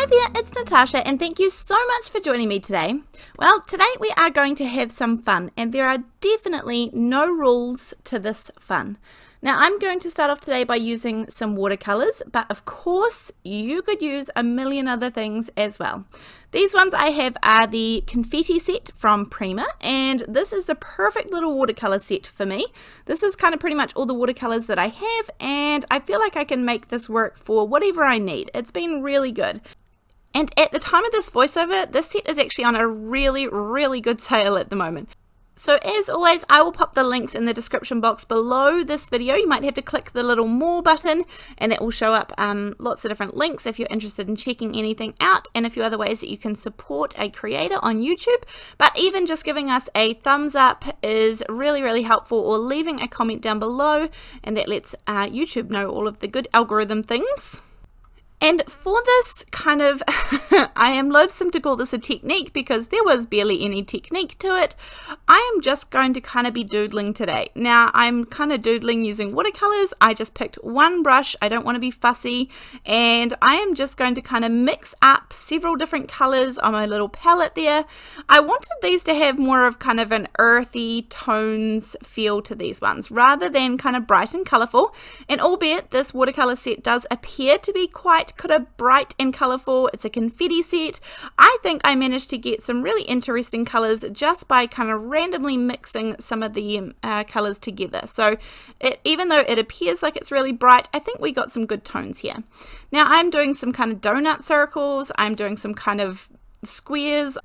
Hi there, it's Natasha and thank you so much for joining me today. Well, today we are going to have some fun and there are definitely no rules to this fun. Now I'm going to start off today by using some watercolors, but of course you could use a million other things as well. These ones I have are the Confetti set from Prima, and this is the perfect little watercolor set for me. This is kind of pretty much all the watercolors that I have, and I feel like I can make this work for whatever I need. It's been really good. And at the time of this voiceover, this set is actually on a really good sale at the moment. So as always, I will pop the links in the description box below this video. You might have to click the little more button and that will show up lots of different links if you're interested in checking anything out, and a few other ways that you can support a creator on YouTube. But even just giving us a thumbs up is really helpful, or leaving a comment down below, and that lets YouTube know all of the good algorithm things. And for this kind of, I am loathsome to call this a technique because there was barely any technique to it. I am just going to kind of be doodling today. Now I'm kind of doodling using watercolors. I just picked one brush. I don't want to be fussy, and I am just going to kind of mix up several different colors on my little palette there. I wanted these to have more of kind of an earthy tones feel to these ones rather than kind of bright and colorful. And albeit this watercolor set does appear to be quite bright and colorful, it's a confetti set, I think I managed to get some really interesting colors just by kind of randomly mixing some of the colors together. So even though it appears like it's really bright, I think we got some good tones here. Now I'm doing some kind of donut circles, I'm doing some kind of squares,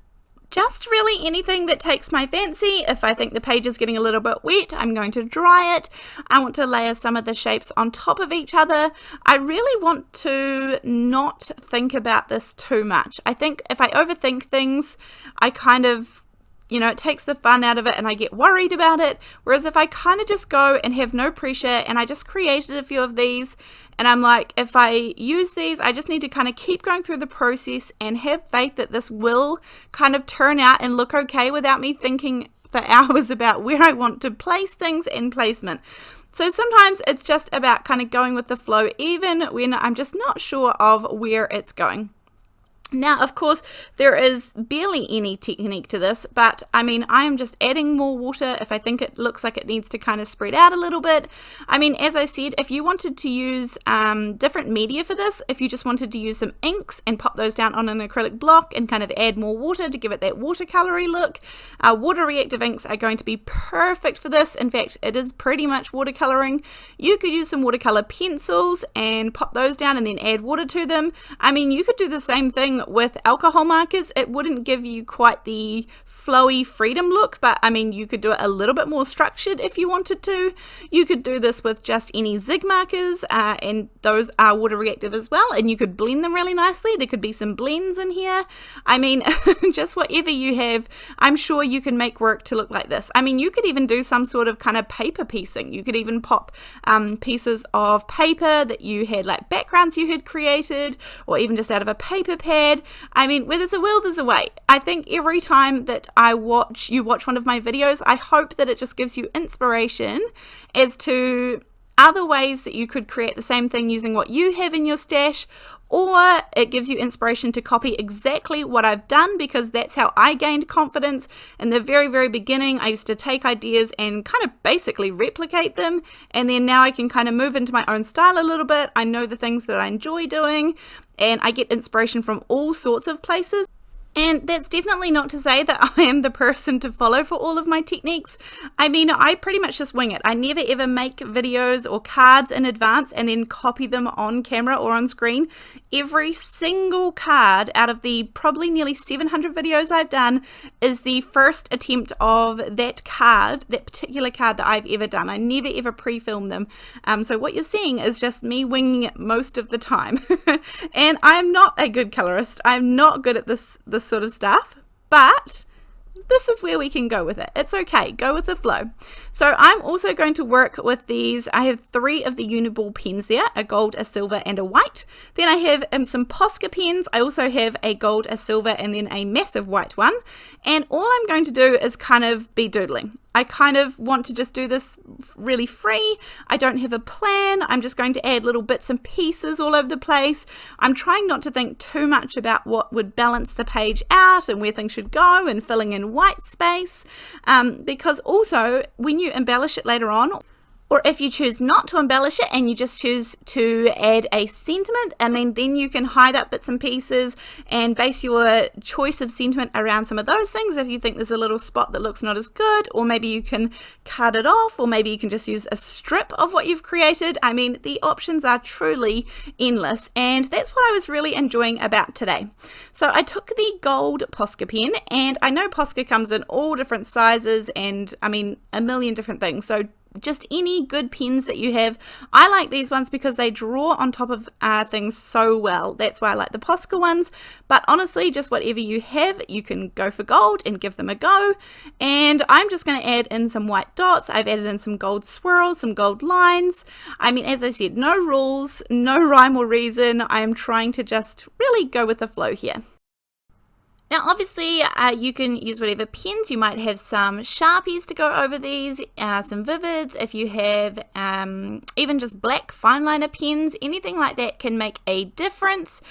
just really anything that takes my fancy. If I think the page is getting a little bit wet, I'm going to dry it. I want to layer some of the shapes on top of each other. I really want to not think about this too much. I think if I overthink things, I kind of, it takes the fun out of it and I get worried about it. Whereas if I kind of just go and have no pressure, and I just created a few of these, and I'm like, if I use these, I just need to kind of keep going through the process and have faith that this will kind of turn out and look okay without me thinking for hours about where I want to place things and placement. So sometimes it's just about kind of going with the flow, even when I'm just not sure of where it's going. Now, of course, there is barely any technique to this, but I mean, I am just adding more water if I think it looks like it needs to kind of spread out a little bit. I mean, as I said, if you wanted to use different media for this, if you just wanted to use some inks and pop those down on an acrylic block and kind of add more water to give it that watercolory look, water reactive inks are going to be perfect for this. In fact, it is pretty much watercoloring. You could use some watercolor pencils and pop those down and then add water to them. I mean, you could do the same thing with alcohol markers. It wouldn't give you quite the flowy freedom look, but I mean, you could do it a little bit more structured if you wanted to. You could do this with just any zig markers, and those are water reactive as well, and you could blend them really nicely. There could be some blends in here. I mean, just whatever you have, I'm sure you can make work to look like this. I mean, you could even do some sort of kind of paper piecing. You could even pop pieces of paper that you had, like backgrounds you had created, or even just out of a paper pad. I mean, where there's a will, there's a way. I think every time that you watch one of my videos, I hope that it just gives you inspiration as to other ways that you could create the same thing using what you have in your stash, or it gives you inspiration to copy exactly what I've done, because that's how I gained confidence. In the very beginning, I used to take ideas and kind of basically replicate them, and then now I can kind of move into my own style a little bit. I know the things that I enjoy doing, and I get inspiration from all sorts of places. And that's definitely not to say that I am the person to follow for all of my techniques. I mean, I pretty much just wing it. I never ever make videos or cards in advance and then copy them on camera or on screen. Every single card out of the probably nearly 700 videos I've done is the first attempt of that particular card that I've ever done. I never ever pre-film them. So what you're seeing is just me winging it most of the time. And I'm not a good colorist. I'm not good at this sort of stuff, but this is where we can go with it. It's okay, go with the flow. So I'm also going to work with these. I have 3 of the Uni-Ball pens there, a gold, a silver, and a white. Then I have some POSCA pens. I also have a gold, a silver, and then a massive white one. And all I'm going to do is kind of be doodling. I kind of want to just do this really free. I don't have a plan. I'm just going to add little bits and pieces all over the place. I'm trying not to think too much about what would balance the page out and where things should go and filling in white space, because also when you embellish it later on, or if you choose not to embellish it and you just choose to add a sentiment, I mean, then you can hide up bits and pieces and base your choice of sentiment around some of those things. If you think there's a little spot that looks not as good, or maybe you can cut it off, or maybe you can just use a strip of what you've created. I mean, the options are truly endless, and that's what I was really enjoying about today. So I took the gold POSCA pen, and I know POSCA comes in all different sizes and I mean a million different things, so just any good pens that you have. I like these ones because they draw on top of things so well. That's why I like the POSCA ones, but honestly, just whatever you have, you can go for gold and give them a go. And I'm just going to add in some white dots. I've added in some gold swirls, some gold lines. I mean, as I said, no rules, no rhyme or reason. I am trying to just really go with the flow here. Now obviously you can use whatever pens. You might have some Sharpies to go over these, some Vivids. If you have even just black fine liner pens, anything like that can make a difference.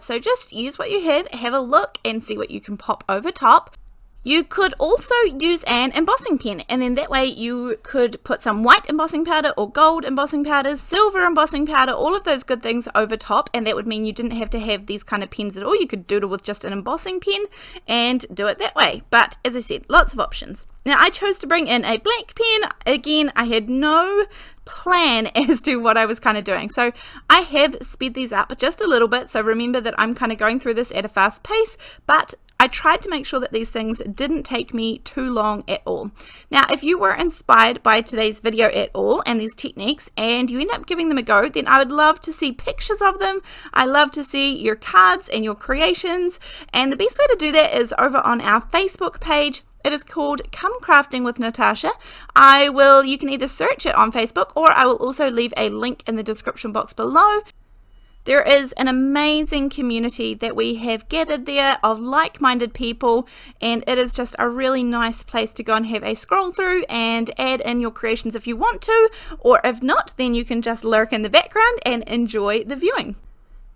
So just use what you have a look and see what you can pop over top. You could also use an embossing pen, and then that way you could put some white embossing powder or gold embossing powder, silver embossing powder, all of those good things over top, and that would mean you didn't have to have these kind of pens at all. You could doodle with just an embossing pen and do it that way. But as I said, lots of options. Now I chose to bring in a black pen. Again, I had no plan as to what I was kind of doing, so I have sped these up just a little bit. So remember that I'm kind of going through this at a fast pace, but I tried to make sure that these things didn't take me too long at all. Now, if you were inspired by today's video at all and these techniques and you end up giving them a go, then I would love to see pictures of them. I love to see your cards and your creations. And the best way to do that is over on our Facebook page. It is called Come Crafting with Natasha. You can either search it on Facebook, or I will also leave a link in the description box below. There is an amazing community that we have gathered there of like-minded people, and it is just a really nice place to go and have a scroll through and add in your creations if you want to, or if not, then you can just lurk in the background and enjoy the viewing.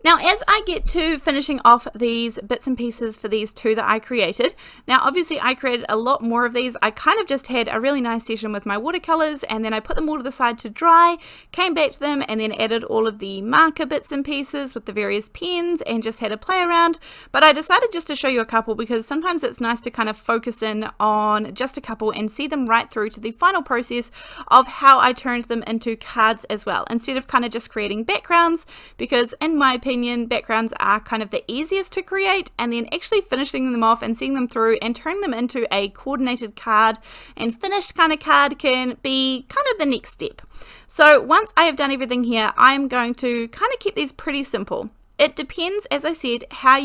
Now, as I get to finishing off these bits and pieces for these two that I created, now obviously I created a lot more of these. I kind of just had a really nice session with my watercolors, and then I put them all to the side to dry, came back to them, and then added all of the marker bits and pieces with the various pens and just had a play around. But I decided just to show you a couple because sometimes it's nice to kind of focus in on just a couple and see them right through to the final process of how I turned them into cards as well, instead of kind of just creating backgrounds, because in my opinion, backgrounds are kind of the easiest to create, and then actually finishing them off and seeing them through and turning them into a coordinated card and finished kind of card can be kind of the next step. So once I have done everything here, I'm going to kind of keep these pretty simple. It depends, as I said, how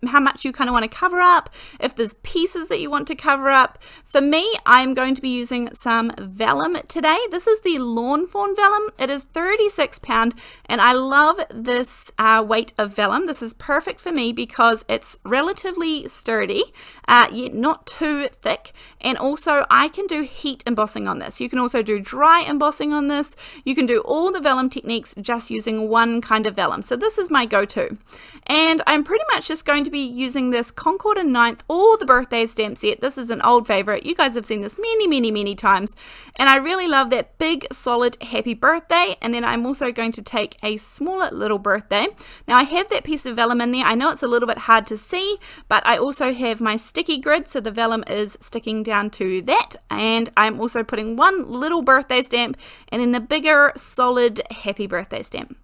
much you kind of want to cover up, if there's pieces that you want to cover up. For me, I'm going to be using some vellum today. This is the Lawn Fawn vellum. It is £36, and I love this weight of vellum. This is perfect for me because it's relatively sturdy, yet not too thick, and also I can do heat embossing on this. You can also do dry embossing on this. You can do all the vellum techniques just using one kind of vellum. So this is my go-to. And I'm pretty much just going to be using this Concord and 9th, all the birthday stamp set. This is an old favorite. You guys have seen this many times. And I really love that big, solid, happy birthday. And then I'm also going to take a smaller little birthday. Now I have that piece of vellum in there. I know it's a little bit hard to see, but I also have my sticky grid. So the vellum is sticking down to that. And I'm also putting one little birthday stamp and then the bigger, solid, happy birthday stamp.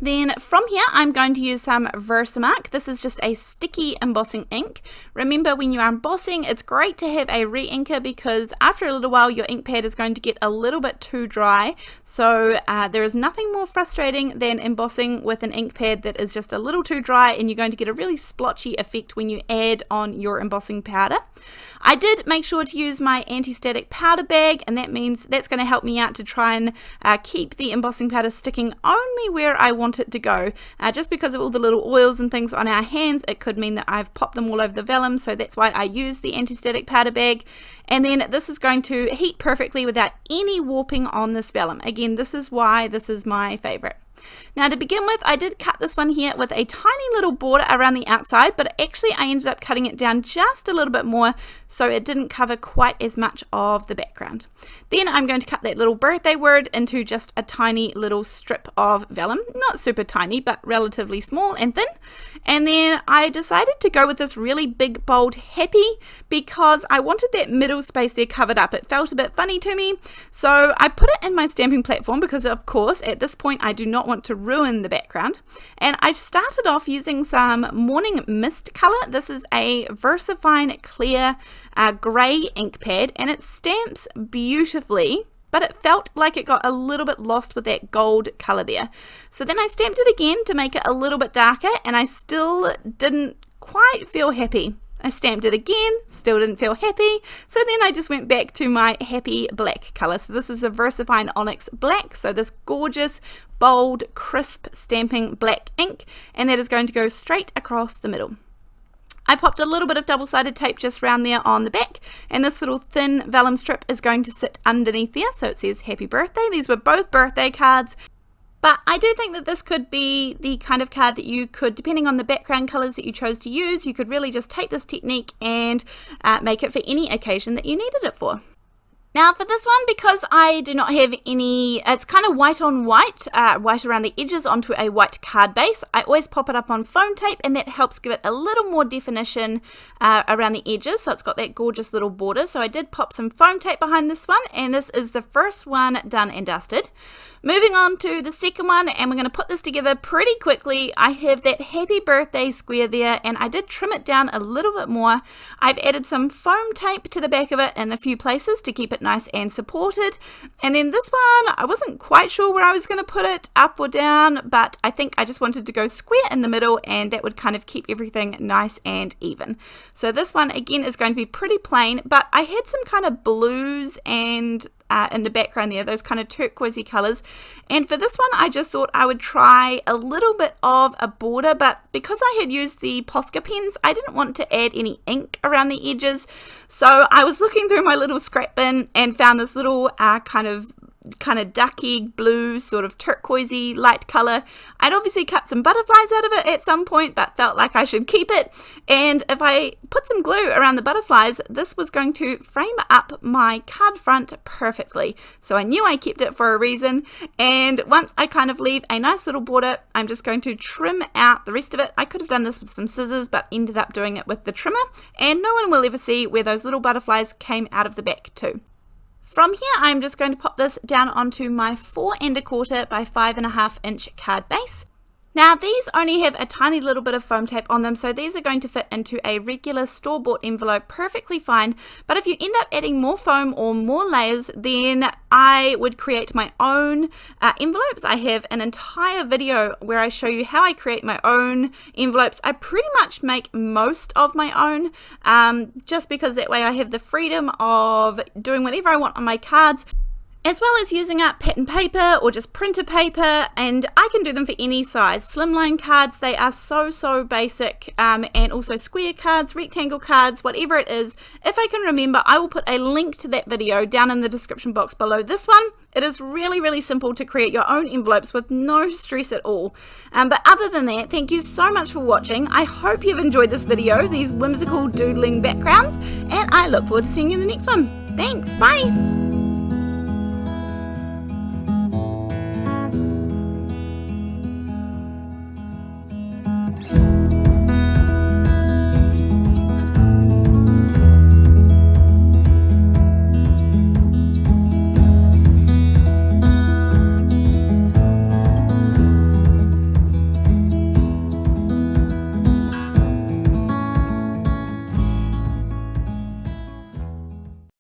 Then from here, I'm going to use some VersaMark. This is just a sticky embossing ink. Remember, when you are embossing, it's great to have a re-inker because after a little while, your ink pad is going to get a little bit too dry. So there is nothing more frustrating than embossing with an ink pad that is just a little too dry, and you're going to get a really splotchy effect when you add on your embossing powder. I did make sure to use my anti-static powder bag, and that means that's going to help me out to try and keep the embossing powder sticking only where I want it to go. Just because of all the little oils and things on our hands, it could mean that I've popped them all over the vellum, so that's why I use the anti-static powder bag. and then this is going to heat perfectly without any warping on this vellum. Again, this is why this is my favorite. Now to begin with, I did cut this one here with a tiny little border around the outside, but actually I ended up cutting it down just a little bit more so it didn't cover quite as much of the background. Then I'm going to cut that little birthday word into just a tiny little strip of vellum, not super tiny, but relatively small and thin. And then I decided to go with this really big, bold happy because I wanted that middle space there covered up. It felt a bit funny to me, so I put it in my stamping platform because, of course, at this point I do not want to ruin the background. And I started off using some Morning Mist color. This is a VersaFine clear grey ink pad, and it stamps beautifully, but it felt like it got a little bit lost with that gold color there. So then I stamped it again to make it a little bit darker, and I still didn't quite feel happy. I stamped it again, still didn't feel happy, so then I just went back to my happy black color. So this is a VersaFine Onyx black, so this gorgeous, bold, crisp stamping black ink, and that is going to go straight across the middle. I popped a little bit of double-sided tape just around there on the back, and this little thin vellum strip is going to sit underneath there, so it says happy birthday. These were both birthday cards. But I do think that this could be the kind of card that you could, depending on the background colors that you chose to use, you could really just take this technique and make it for any occasion that you needed it for. Now for this one, because I do not have any, it's kind of white on white, white around the edges onto a white card base, I always pop it up on foam tape, and that helps give it a little more definition around the edges, so it's got that gorgeous little border. So I did pop some foam tape behind this one, and this is the first one done and dusted. Moving on to the second one, and we're going to put this together pretty quickly. I have that happy birthday square there, and I did trim it down a little bit more. I've added some foam tape to the back of it in a few places to keep it nice and supported. And then this one, I wasn't quite sure where I was going to put it, up or down, but I think I just wanted to go square in the middle, and that would kind of keep everything nice and even. So this one again is going to be pretty plain, but I had some kind of blues and in the background there, those kind of turquoisey colors, and for this one I just thought I would try a little bit of a border, but because I had used the POSCA pens, I didn't want to add any ink around the edges, so I was looking through my little scrap bin and found this little kind of ducky blue, sort of turquoisey light color. I'd obviously cut some butterflies out of it at some point, but felt like I should keep it, and if I put some glue around the butterflies, this was going to frame up my card front perfectly. So I knew I kept it for a reason, and once I kind of leave a nice little border, I'm just going to trim out the rest of it. I could have done this with some scissors, but ended up doing it with the trimmer, and no one will ever see where those little butterflies came out of the back too. From here, I'm just going to pop this down onto my 4 1/4 by 5.5 inch card base. Now these only have a tiny little bit of foam tape on them, so these are going to fit into a regular store-bought envelope perfectly fine, but if you end up adding more foam or more layers, then I would create my own envelopes. I have an entire video where I show you how I create my own envelopes. I pretty much make most of my own, just because that way I have the freedom of doing whatever I want on my cards, as well as using up pattern paper or just printer paper, and I can do them for any size. Slimline cards, they are so basic, and also square cards, rectangle cards, whatever it is. If I can remember, I will put a link to that video down in the description box below this one. It is really simple to create your own envelopes with no stress at all. But other than that, thank you so much for watching. I hope you've enjoyed this video, these whimsical doodling backgrounds, and I look forward to seeing you in the next one. Thanks, bye!